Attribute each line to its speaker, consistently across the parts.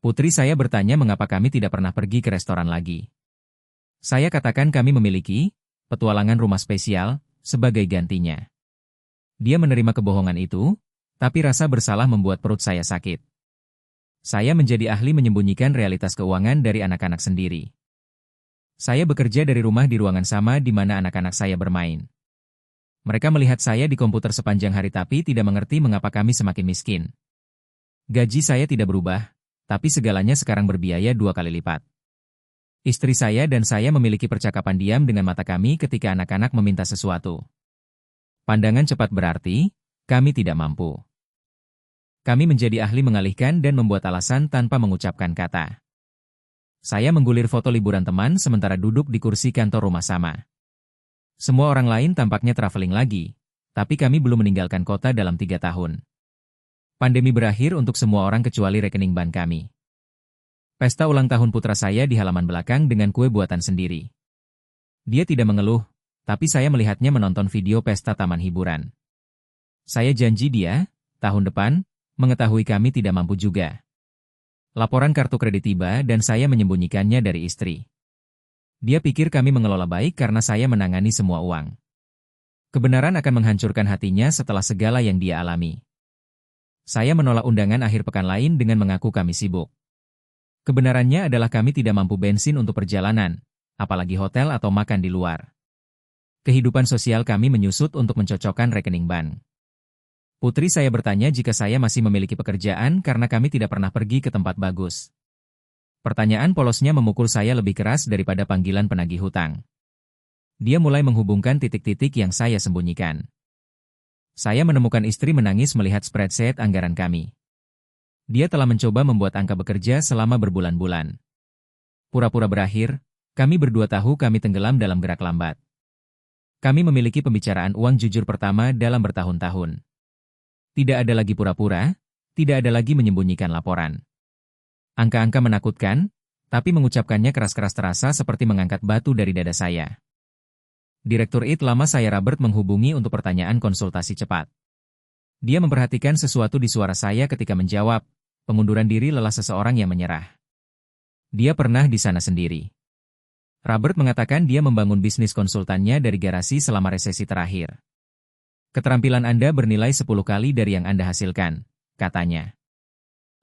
Speaker 1: Putri saya bertanya mengapa kami tidak pernah pergi ke restoran lagi. Saya katakan kami memiliki petualangan rumah spesial sebagai gantinya. Dia menerima kebohongan itu, tapi rasa bersalah membuat perut saya sakit. Saya menjadi ahli menyembunyikan realitas keuangan dari anak-anak sendiri. Saya bekerja dari rumah di ruangan sama di mana anak-anak saya bermain. Mereka melihat saya di komputer sepanjang hari tapi tidak mengerti mengapa kami semakin miskin. Gaji saya tidak berubah, tapi segalanya sekarang berbiaya 2 kali lipat. Istri saya dan saya memiliki percakapan diam dengan mata kami ketika anak-anak meminta sesuatu. Pandangan cepat berarti, kami tidak mampu. Kami menjadi ahli mengalihkan dan membuat alasan tanpa mengucapkan kata. Saya menggulir foto liburan teman sementara duduk di kursi kantor rumah sama. Semua orang lain tampaknya traveling lagi, tapi kami belum meninggalkan kota dalam 3 tahun. Pandemi berakhir untuk semua orang kecuali rekening bank kami. Pesta ulang tahun putra saya di halaman belakang dengan kue buatan sendiri. Dia tidak mengeluh, tapi saya melihatnya menonton video pesta taman hiburan. Saya janji dia, tahun depan, mengetahui kami tidak mampu juga. Laporan kartu kredit tiba dan saya menyembunyikannya dari istri. Dia pikir kami mengelola baik karena saya menangani semua uang. Kebenaran akan menghancurkan hatinya setelah segala yang dia alami. Saya menolak undangan akhir pekan lain dengan mengaku kami sibuk. Kebenarannya adalah kami tidak mampu bensin untuk perjalanan, apalagi hotel atau makan di luar. Kehidupan sosial kami menyusut untuk mencocokkan rekening bank. Putri saya bertanya jika saya masih memiliki pekerjaan karena kami tidak pernah pergi ke tempat bagus. Pertanyaan polosnya memukul saya lebih keras daripada panggilan penagih hutang. Dia mulai menghubungkan titik-titik yang saya sembunyikan. Saya menemukan istri menangis melihat spreadsheet anggaran kami. Dia telah mencoba membuat angka bekerja selama berbulan-bulan. Pura-pura berakhir, kami berdua tahu kami tenggelam dalam gerak lambat. Kami memiliki pembicaraan uang jujur pertama dalam bertahun-tahun. Tidak ada lagi pura-pura, tidak ada lagi menyembunyikan laporan. Angka-angka menakutkan, tapi mengucapkannya keras-keras terasa seperti mengangkat batu dari dada saya. Direktur IT lama saya Robert menghubungi untuk pertanyaan konsultasi cepat. Dia memperhatikan sesuatu di suara saya ketika menjawab, pengunduran diri lelah seseorang yang menyerah. Dia pernah di sana sendiri. Robert mengatakan dia membangun bisnis konsultannya dari garasi selama resesi terakhir. Keterampilan Anda bernilai 10 kali dari yang Anda hasilkan, katanya.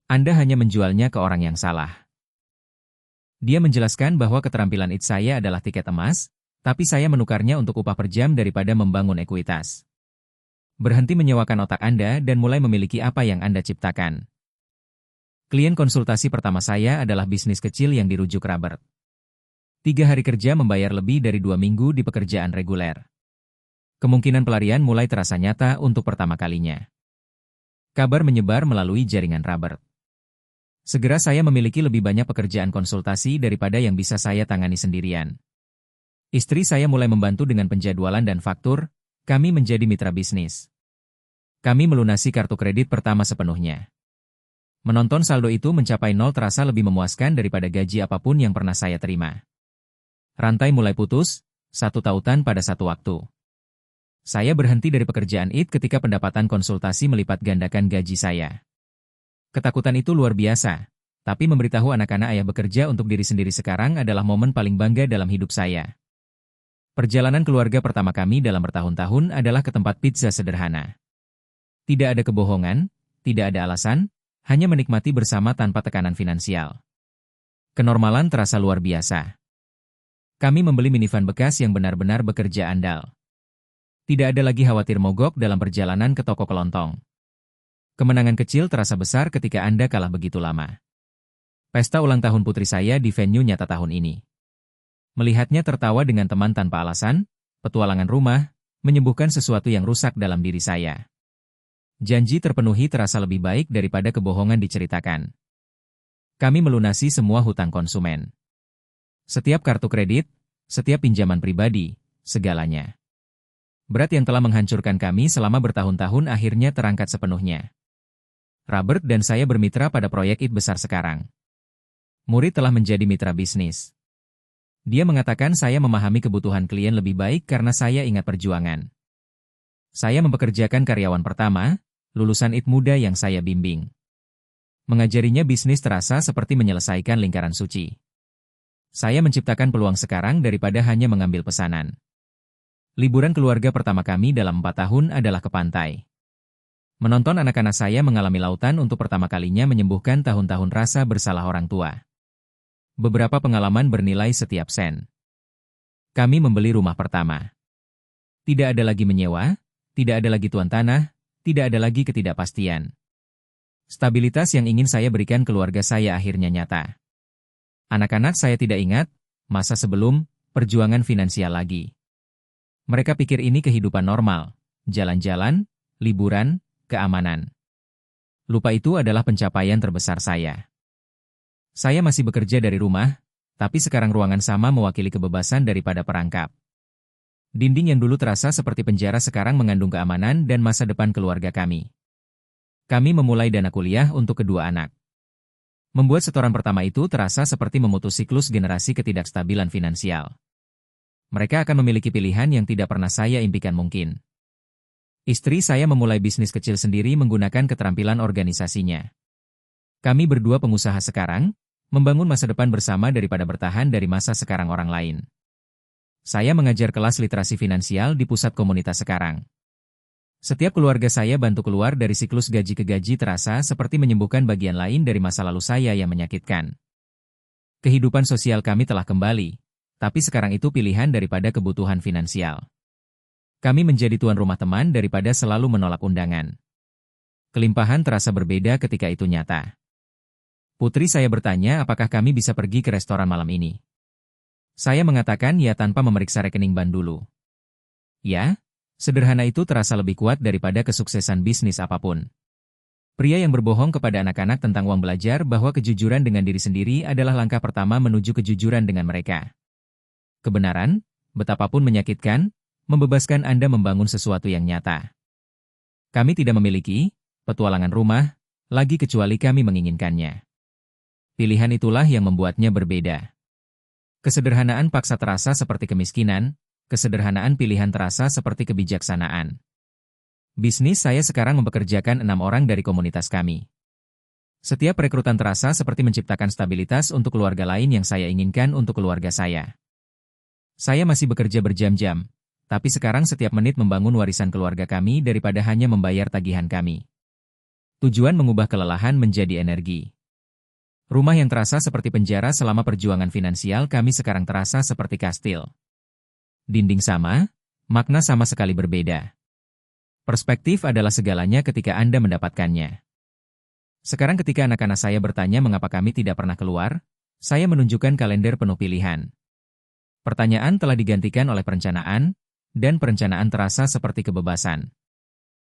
Speaker 1: Anda hanya menjualnya ke orang yang salah. Dia menjelaskan bahwa keterampilan IT saya adalah tiket emas, tapi saya menukarnya untuk upah per jam daripada membangun ekuitas. Berhenti menyewakan otak Anda dan mulai memiliki apa yang Anda ciptakan. Klien konsultasi pertama saya adalah bisnis kecil yang dirujuk Robert. 3 hari kerja membayar lebih dari 2 minggu di pekerjaan reguler. Kemungkinan pelarian mulai terasa nyata untuk pertama kalinya. Kabar menyebar melalui jaringan Robert. Segera saya memiliki lebih banyak pekerjaan konsultasi daripada yang bisa saya tangani sendirian. Istri saya mulai membantu dengan penjadwalan dan faktur, kami menjadi mitra bisnis. Kami melunasi kartu kredit pertama sepenuhnya. Menonton saldo itu mencapai 0 terasa lebih memuaskan daripada gaji apapun yang pernah saya terima. Rantai mulai putus, satu tautan pada satu waktu. Saya berhenti dari pekerjaan IT ketika pendapatan konsultasi melipat gandakan gaji saya. Ketakutan itu luar biasa, tapi memberitahu anak-anak ayah bekerja untuk diri sendiri sekarang adalah momen paling bangga dalam hidup saya. Perjalanan keluarga pertama kami dalam bertahun-tahun adalah ke tempat pizza sederhana. Tidak ada kebohongan, tidak ada alasan, hanya menikmati bersama tanpa tekanan finansial. Kenormalan terasa luar biasa. Kami membeli minivan bekas yang benar-benar bekerja andal. Tidak ada lagi khawatir mogok dalam perjalanan ke toko kelontong. Kemenangan kecil terasa besar ketika Anda kalah begitu lama. Pesta ulang tahun putri saya di venue nyata tahun ini. Melihatnya tertawa dengan teman tanpa alasan, petualangan rumah, menyembuhkan sesuatu yang rusak dalam diri saya. Janji terpenuhi terasa lebih baik daripada kebohongan diceritakan. Kami melunasi semua hutang konsumen. Setiap kartu kredit, setiap pinjaman pribadi, segalanya. Berat yang telah menghancurkan kami selama bertahun-tahun akhirnya terangkat sepenuhnya. Robert dan saya bermitra pada proyek IT besar sekarang. Murid telah menjadi mitra bisnis. Dia mengatakan saya memahami kebutuhan klien lebih baik karena saya ingat perjuangan. Saya mempekerjakan karyawan pertama, lulusan IT muda yang saya bimbing. Mengajarinya bisnis terasa seperti menyelesaikan lingkaran suci. Saya menciptakan peluang sekarang daripada hanya mengambil pesanan. Liburan keluarga pertama kami dalam 4 tahun adalah ke pantai. Menonton anak-anak saya mengalami lautan untuk pertama kalinya menyembuhkan tahun-tahun rasa bersalah orang tua. Beberapa pengalaman bernilai setiap sen. Kami membeli rumah pertama. Tidak ada lagi menyewa, tidak ada lagi tuan tanah, tidak ada lagi ketidakpastian. Stabilitas yang ingin saya berikan keluarga saya akhirnya nyata. Anak-anak saya tidak ingat masa sebelum perjuangan finansial lagi. Mereka pikir ini kehidupan normal, jalan-jalan, liburan, keamanan. Lupa itu adalah pencapaian terbesar saya. Saya masih bekerja dari rumah, tapi sekarang ruangan sama mewakili kebebasan daripada perangkap. Dinding yang dulu terasa seperti penjara sekarang mengandung keamanan dan masa depan keluarga kami. Kami memulai dana kuliah untuk kedua anak. Membuat setoran pertama itu terasa seperti memutus siklus generasi ketidakstabilan finansial. Mereka akan memiliki pilihan yang tidak pernah saya impikan mungkin. Istri saya memulai bisnis kecil sendiri menggunakan keterampilan organisasinya. Kami berdua pengusaha sekarang, membangun masa depan bersama daripada bertahan dari masa sekarang orang lain. Saya mengajar kelas literasi finansial di pusat komunitas sekarang. Setiap keluarga saya bantu keluar dari siklus gaji ke gaji terasa seperti menyembuhkan bagian lain dari masa lalu saya yang menyakitkan. Kehidupan sosial kami telah kembali, tapi sekarang itu pilihan daripada kebutuhan finansial. Kami menjadi tuan rumah teman daripada selalu menolak undangan. Kelimpahan terasa berbeda ketika itu nyata. Putri saya bertanya apakah kami bisa pergi ke restoran malam ini. Saya mengatakan ya tanpa memeriksa rekening ban dulu. Ya, sederhana itu terasa lebih kuat daripada kesuksesan bisnis apapun. Pria yang berbohong kepada anak-anak tentang uang belajar bahwa kejujuran dengan diri sendiri adalah langkah pertama menuju kejujuran dengan mereka. Kebenaran, betapapun menyakitkan, membebaskan Anda membangun sesuatu yang nyata. Kami tidak memiliki petualangan rumah, lagi kecuali kami menginginkannya. Pilihan itulah yang membuatnya berbeda. Kesederhanaan paksa terasa seperti kemiskinan, kesederhanaan pilihan terasa seperti kebijaksanaan. Bisnis saya sekarang mempekerjakan 6 orang dari komunitas kami. Setiap rekrutan terasa seperti menciptakan stabilitas untuk keluarga lain yang saya inginkan untuk keluarga saya. Saya masih bekerja berjam-jam, tapi sekarang setiap menit membangun warisan keluarga kami daripada hanya membayar tagihan kami. Tujuan mengubah kelelahan menjadi energi. Rumah yang terasa seperti penjara selama perjuangan finansial kami sekarang terasa seperti kastil. Dinding sama, makna sama sekali berbeda. Perspektif adalah segalanya ketika Anda mendapatkannya. Sekarang ketika anak-anak saya bertanya mengapa kami tidak pernah keluar, saya menunjukkan kalender penuh pilihan. Pertanyaan telah digantikan oleh perencanaan, dan perencanaan terasa seperti kebebasan.